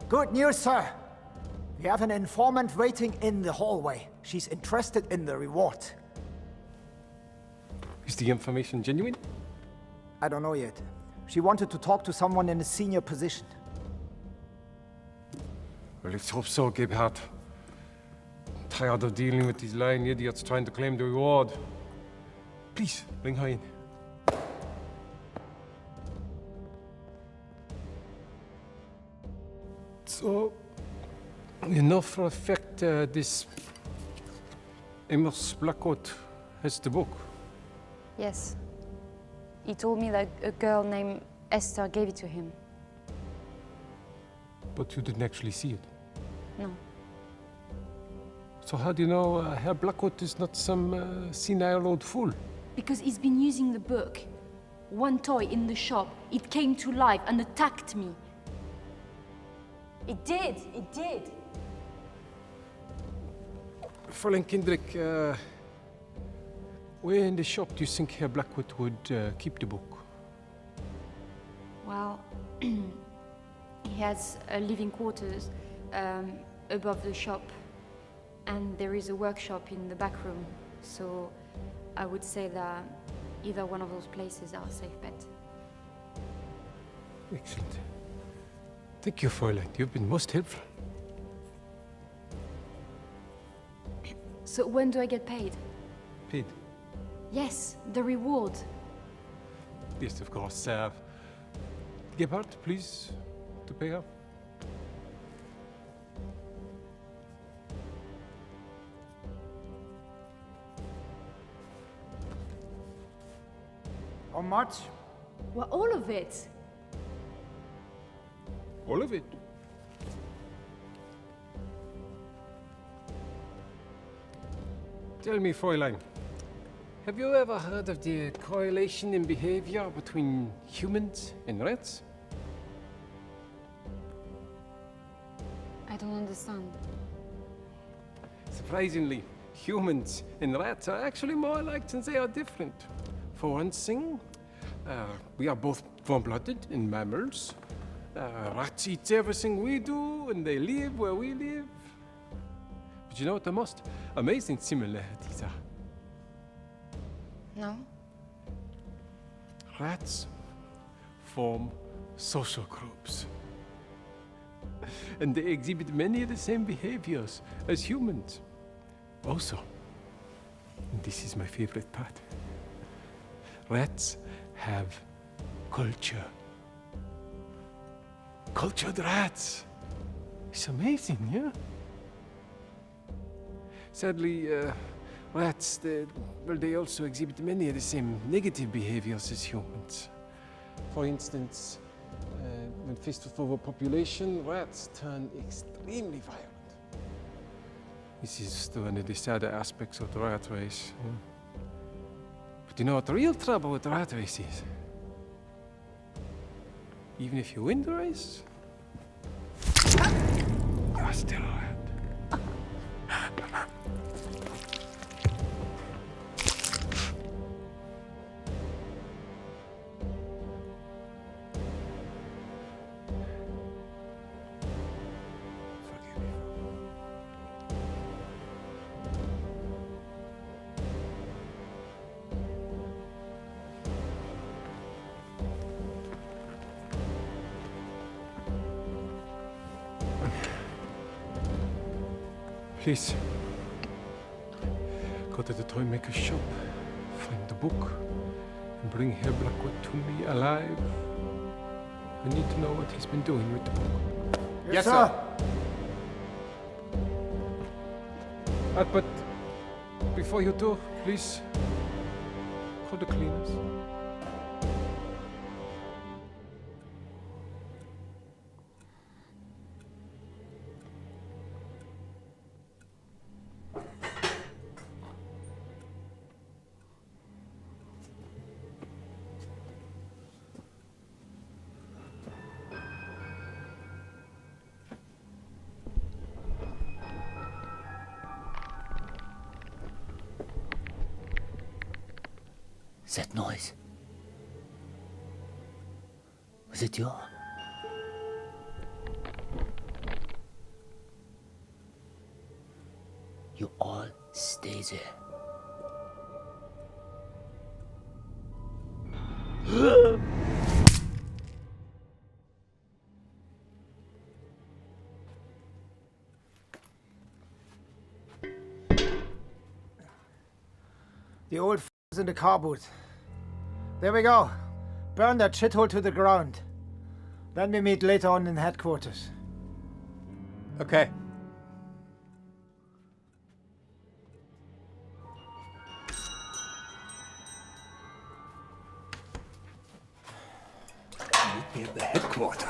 [SPEAKER 5] Good news, sir. We have an informant waiting in the hallway. She's interested in the reward.
[SPEAKER 3] Is the information genuine?
[SPEAKER 5] I don't know yet. She wanted to talk to someone in a senior position.
[SPEAKER 3] Well, let's hope so, Gebhardt. I'm tired of dealing with these lying idiots trying to claim the reward. Please, bring her in. So, you know for a fact this Amos Blackcoat has the book?
[SPEAKER 9] Yes. He told me that a girl named Esther gave it to him.
[SPEAKER 3] But you didn't actually see it.
[SPEAKER 9] No.
[SPEAKER 3] So how do you know Herr Blackcoat is not some senile old fool?
[SPEAKER 13] Because he's been using the book. One toy in the shop, it came to life and attacked me. It did.
[SPEAKER 3] Fräulein Kindrick, where in the shop do you think Herr Blackwood would keep the book?
[SPEAKER 9] Well, he has a living quarters above the shop, and there is a workshop in the back room. So I would say that either one of those places are a safe bet.
[SPEAKER 3] Excellent. Thank you, Fräulein. You've been most helpful.
[SPEAKER 9] So when do I get paid?
[SPEAKER 3] Paid?
[SPEAKER 9] Yes, the reward.
[SPEAKER 3] Yes, of course. Gebhardt, please, to pay her.
[SPEAKER 5] How much?
[SPEAKER 13] Well, all of it.
[SPEAKER 3] All of it. Tell me, Fräulein, have you ever heard of the correlation in behavior between humans and rats?
[SPEAKER 9] I don't understand.
[SPEAKER 3] Surprisingly, humans and rats are actually more alike than they are different. For one thing, we are both warm-blooded and mammals. Rats eat everything we do, and they live where we live. But you know what the most amazing similarities are?
[SPEAKER 9] No?
[SPEAKER 3] Rats form social groups. And they exhibit many of the same behaviors as humans. Also, and this is my favorite part, rats have culture. Cultured rats. It's amazing, yeah? Sadly, rats, they also exhibit many of the same negative behaviors as humans. For instance, when faced with overpopulation, rats turn extremely violent. This is one of the sadder aspects of the rat race. Yeah? But you know what the real trouble with the rat race is? Even if you win the race, you're still a rat. Please, go to the Toymaker shop, find the book, and bring Herr Blackwood to me alive. I need to know what he's been doing with the book.
[SPEAKER 5] Yes, sir.
[SPEAKER 3] But before you do, please, call the cleaners.
[SPEAKER 10] That noise. Was it you? easy.
[SPEAKER 5] The old f***'s in the car boot. There we go. Burn that shithole to the ground. Then we meet later on in headquarters.
[SPEAKER 11] Okay.
[SPEAKER 1] Meet me at the headquarters.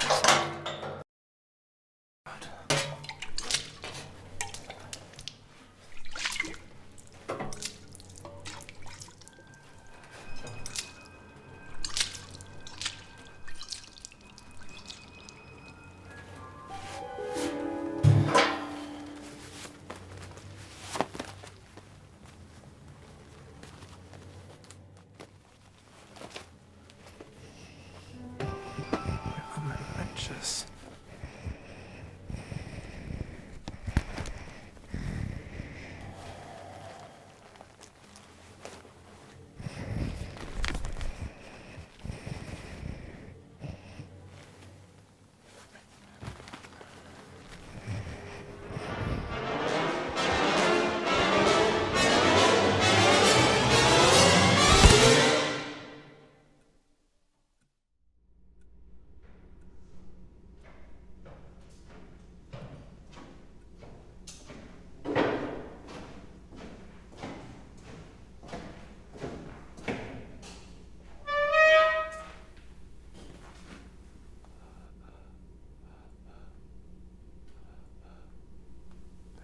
[SPEAKER 1] Wrenches.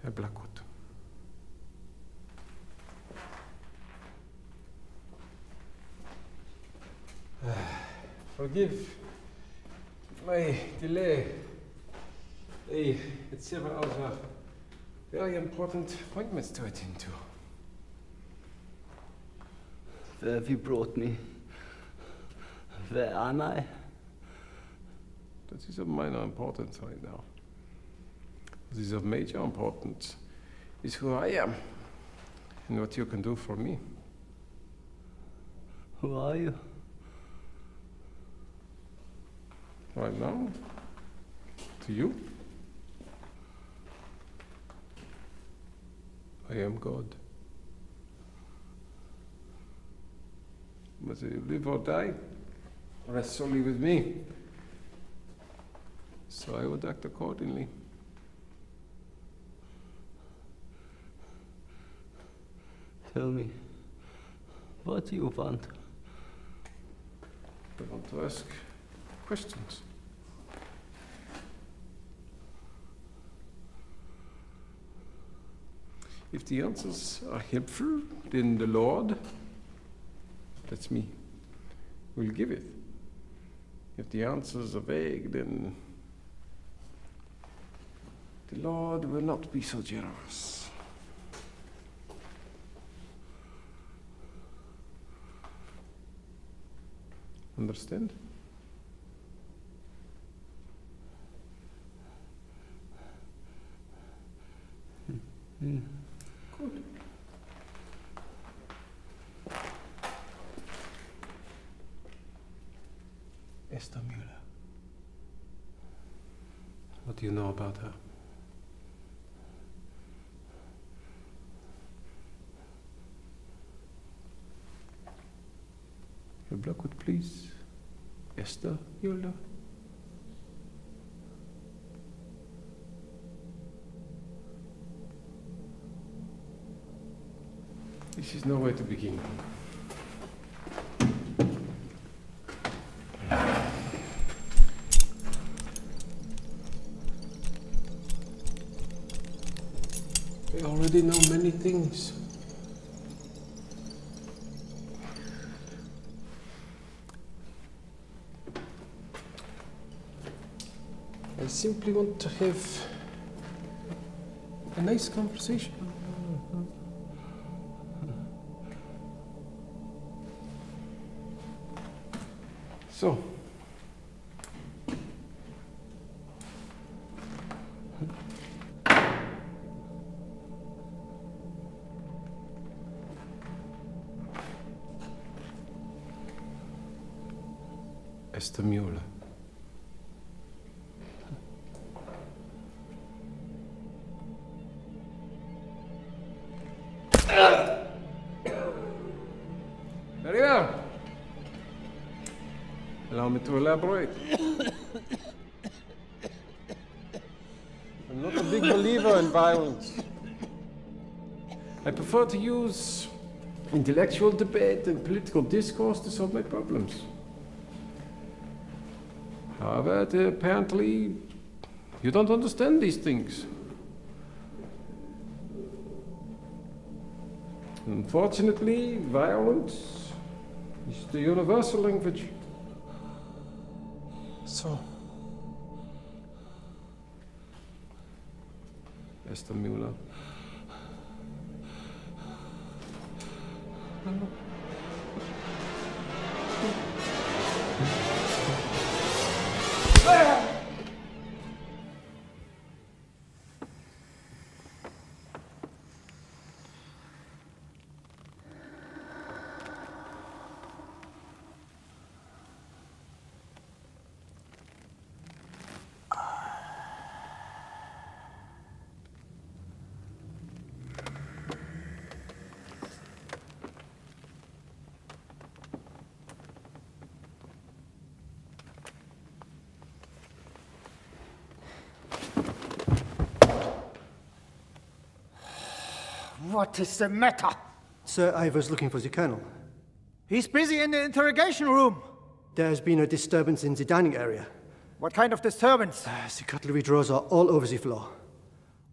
[SPEAKER 3] Herr Blackwood. Forgive my delay. Hey, it's several other very important appointments to attend to.
[SPEAKER 10] Where have you brought me? Where am I?
[SPEAKER 3] That is of minor importance right now. What is of major importance is who I am and what you can do for me.
[SPEAKER 10] Who are you?
[SPEAKER 3] Right now, to you, I am God. Whether you live or die rests solely with me. So I would act accordingly.
[SPEAKER 10] Tell me, what do you want?
[SPEAKER 3] I want to ask questions. If the answers are helpful, then the Lord, that's me, will give it. If the answers are vague, then the Lord will not be so generous. Understand? Good. Esther Müller. What do you know about her? Herr Blackwood, please. Esther Müller. This is no way to begin. I already know many things. I simply want to have a nice conversation. So, Esther Mueller. Very well. Allow me to elaborate. I'm not a big believer in violence. I prefer to use intellectual debate and political discourse to solve my problems. However, apparently, you don't understand these things. Unfortunately, violence is the universal language.
[SPEAKER 5] So,
[SPEAKER 3] Esther Mueller.
[SPEAKER 5] what is the matter?
[SPEAKER 14] Sir, I was looking for the Colonel.
[SPEAKER 5] He's busy in the interrogation room.
[SPEAKER 14] There has been a disturbance in the dining area.
[SPEAKER 5] What kind of disturbance?
[SPEAKER 14] The cutlery drawers are all over the floor.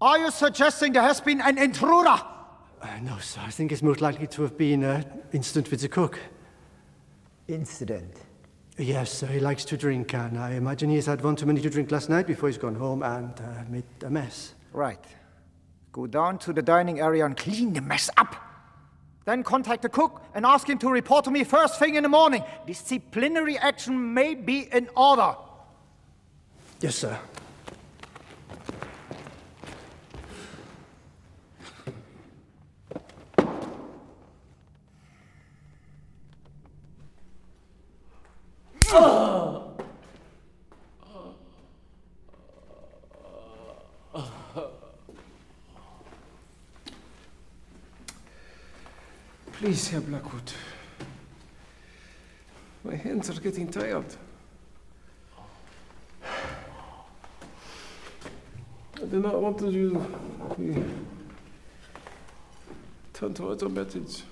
[SPEAKER 5] Are you suggesting there has been an intruder?
[SPEAKER 14] No, sir. I think it's most likely to have been an incident with the cook.
[SPEAKER 15] Incident?
[SPEAKER 14] Yes, sir. He likes to drink, and I imagine he's had one too many to drink last night before he's gone home and made a mess.
[SPEAKER 5] Right. Go down to the dining area and clean the mess up. Then contact the cook and ask him to report to me first thing in the morning. Disciplinary action may be in order.
[SPEAKER 14] Yes, sir.
[SPEAKER 3] Please, Herr Blackwood. My hands are getting tired. I do not want to turn to other methods.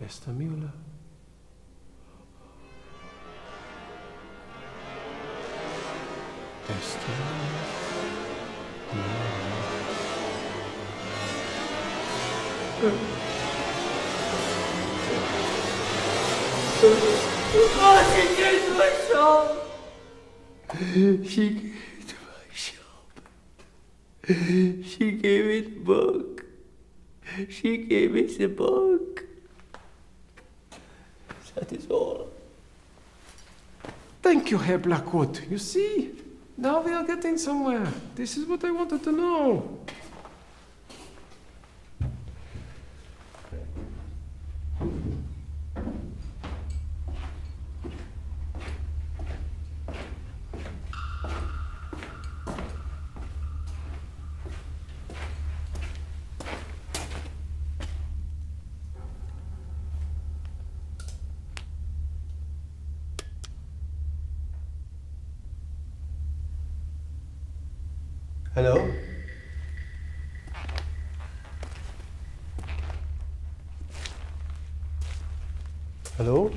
[SPEAKER 3] Esther Mueller. Esther
[SPEAKER 10] Oh, she came to my shop. She came to my shop. She gave me the book. She gave me the book. That is all.
[SPEAKER 3] Thank you, Herr Blackwood. You see, now we are getting somewhere. This is what I wanted to know.
[SPEAKER 14] Hello? Hello?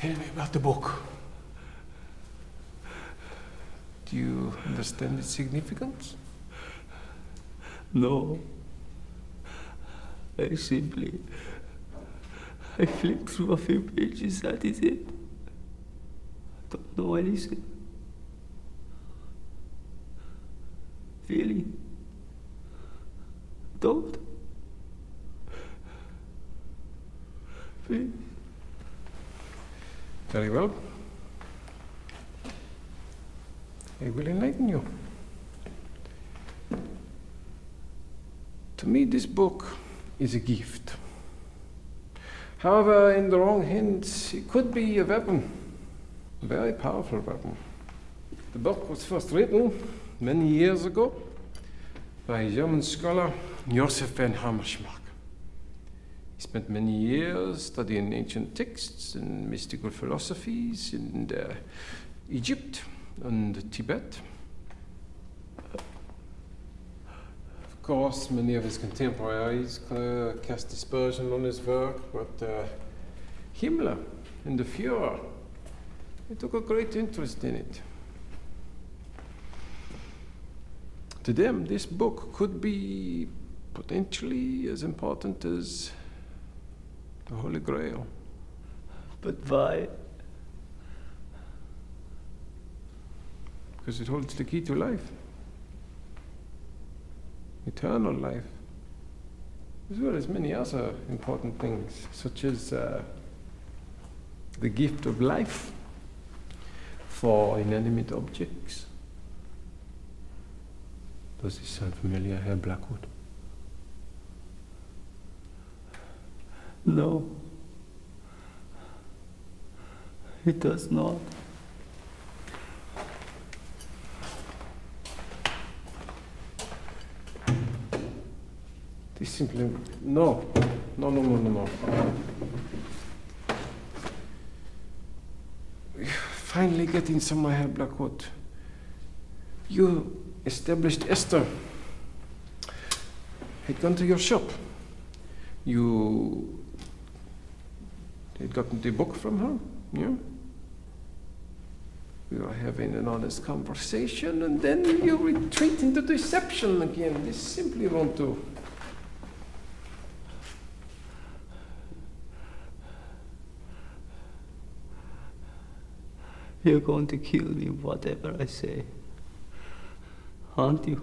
[SPEAKER 3] Tell me about the book. Do you understand its significance?
[SPEAKER 16] No. I flipped through a few pages, that is it. Don't know anything. Really? Don't? Please?
[SPEAKER 3] Very well. I will enlighten you. To me, this book is a gift. However, in the wrong hands, it could be a weapon, a very powerful weapon. The book was first written many years ago by a German scholar, Josef von Hammersmark. He spent many years studying ancient texts and mystical philosophies in Egypt and Tibet. Of course, many of his contemporaries cast dispersion on his work, but Himmler and the Führer, they took a great interest in it. To them, this book could be potentially as important as the Holy Grail.
[SPEAKER 16] But why?
[SPEAKER 3] Because it holds the key to life. Eternal life. As well as many other important things, such as the gift of life for inanimate objects. Does this sound familiar, Herr Blackwood?
[SPEAKER 16] No. It does not.
[SPEAKER 3] This simply... No. No. We're finally getting somewhere, Herr Blackwood. You established Esther had gone to your shop. You had gotten the book from her, yeah? We were having an honest conversation, and then you retreat into deception again. This simply won't do.
[SPEAKER 16] You're going to kill me, whatever I say. Aren't you?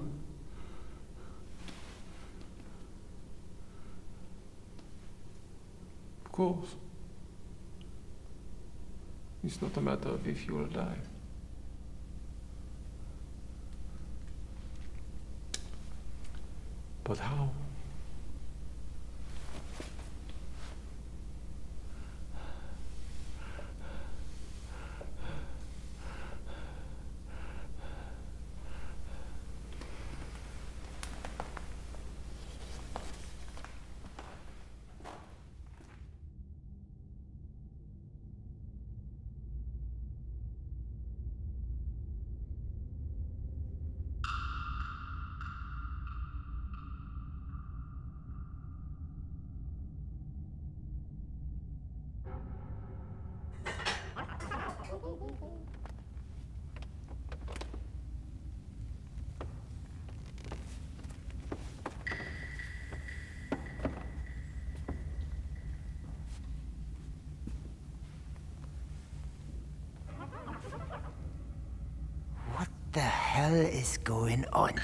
[SPEAKER 3] Of course. It's not a matter of if you will die. But how?
[SPEAKER 15] What the hell is going on?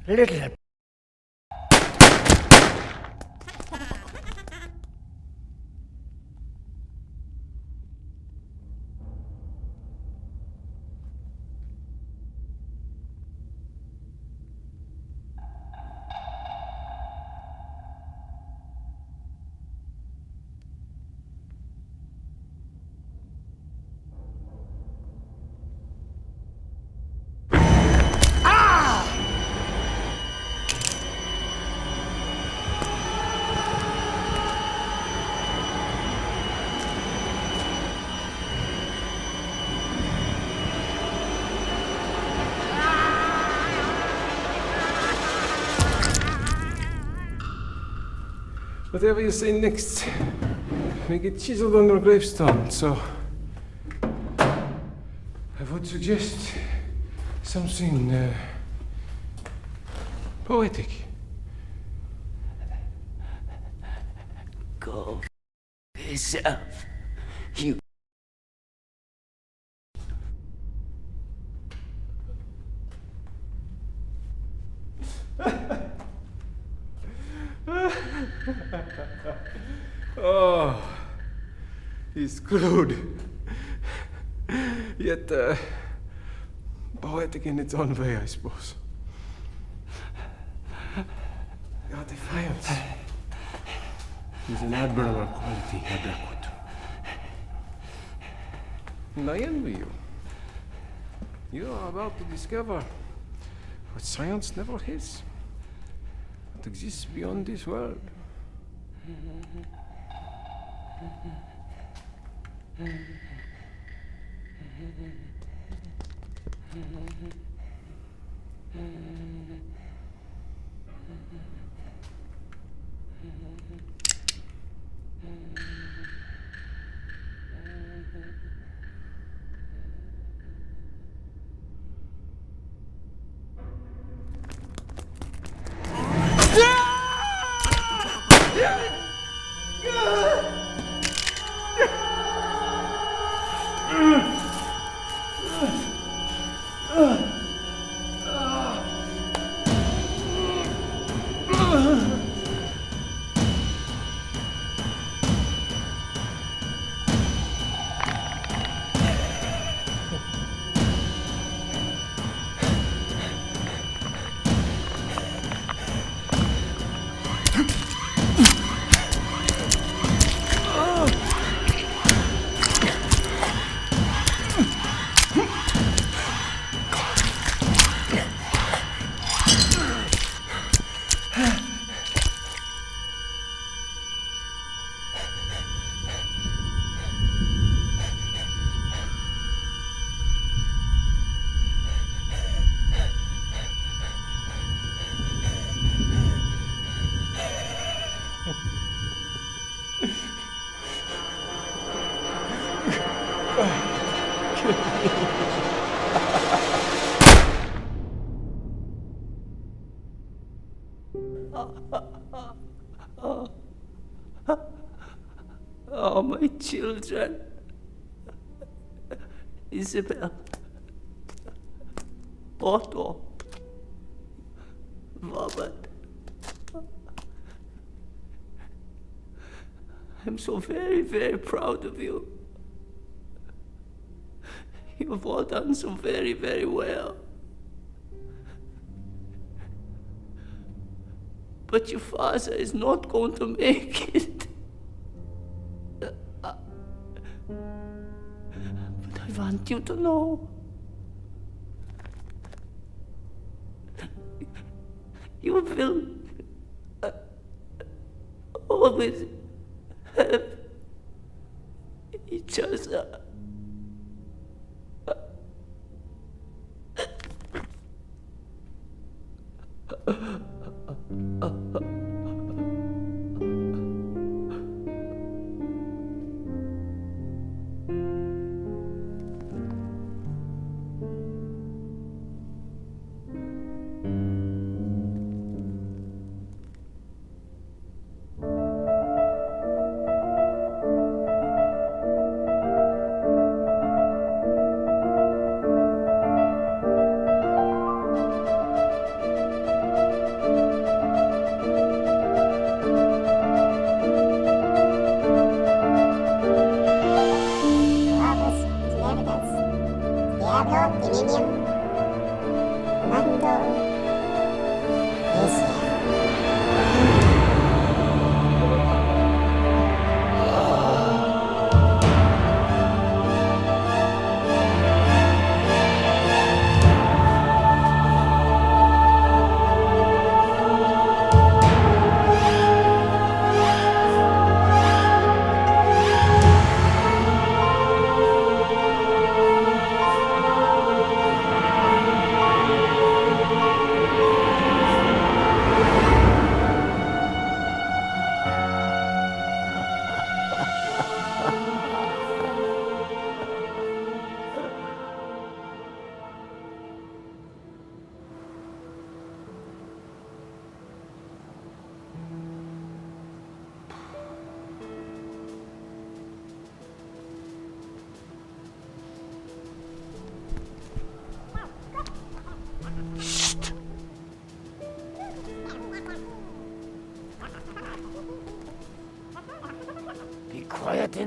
[SPEAKER 15] Little
[SPEAKER 3] Whatever you say next, make it chiseled on your gravestone, so I would suggest something poetic.
[SPEAKER 10] Go f yourself, you.
[SPEAKER 3] Oh, he's crude, yet poetic in its own way, I suppose. Your defiance is an admirable quality, Herr Blackwood. And I envy you. You are about to discover what science never has. What exists beyond this world.
[SPEAKER 10] Oh, my children. Isabel. Otto. Robert. I'm so very, very proud of you. You've all done so very, very well. But your father is not going to make it. But I want you to know. You will always have each other.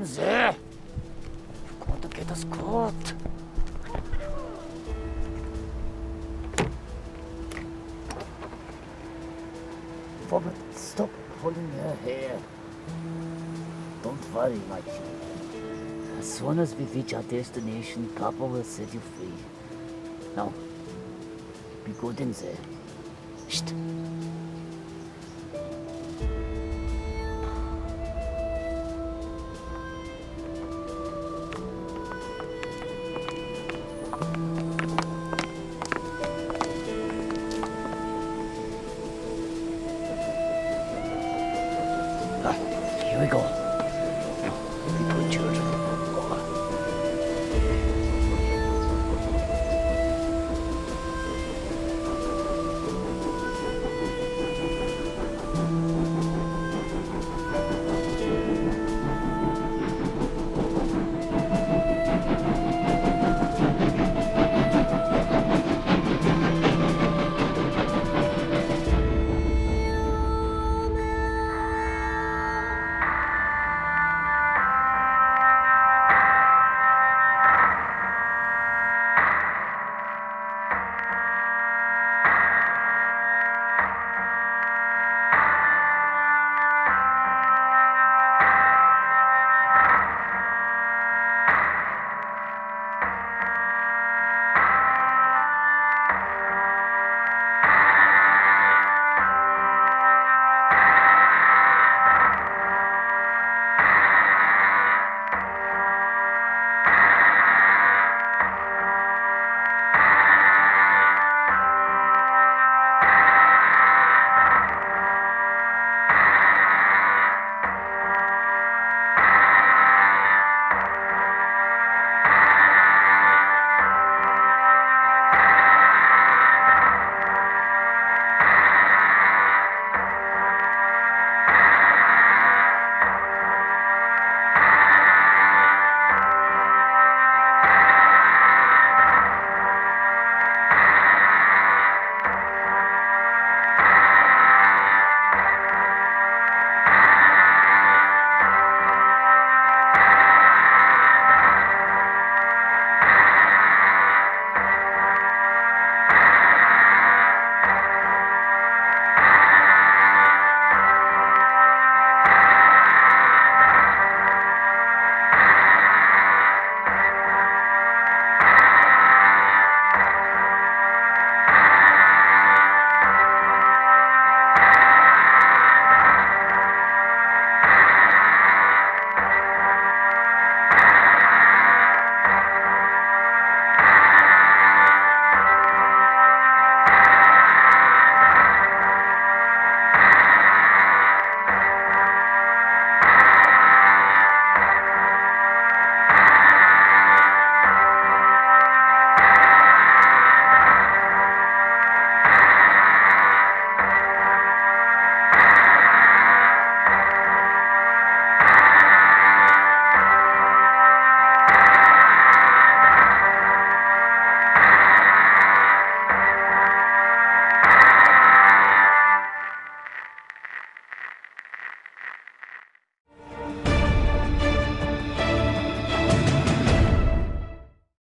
[SPEAKER 10] in there. You're going to get us caught. Robert, stop pulling your hair. Don't worry, my child. As soon as we reach our destination, Papa will set you free. Now, be good in there. Shh.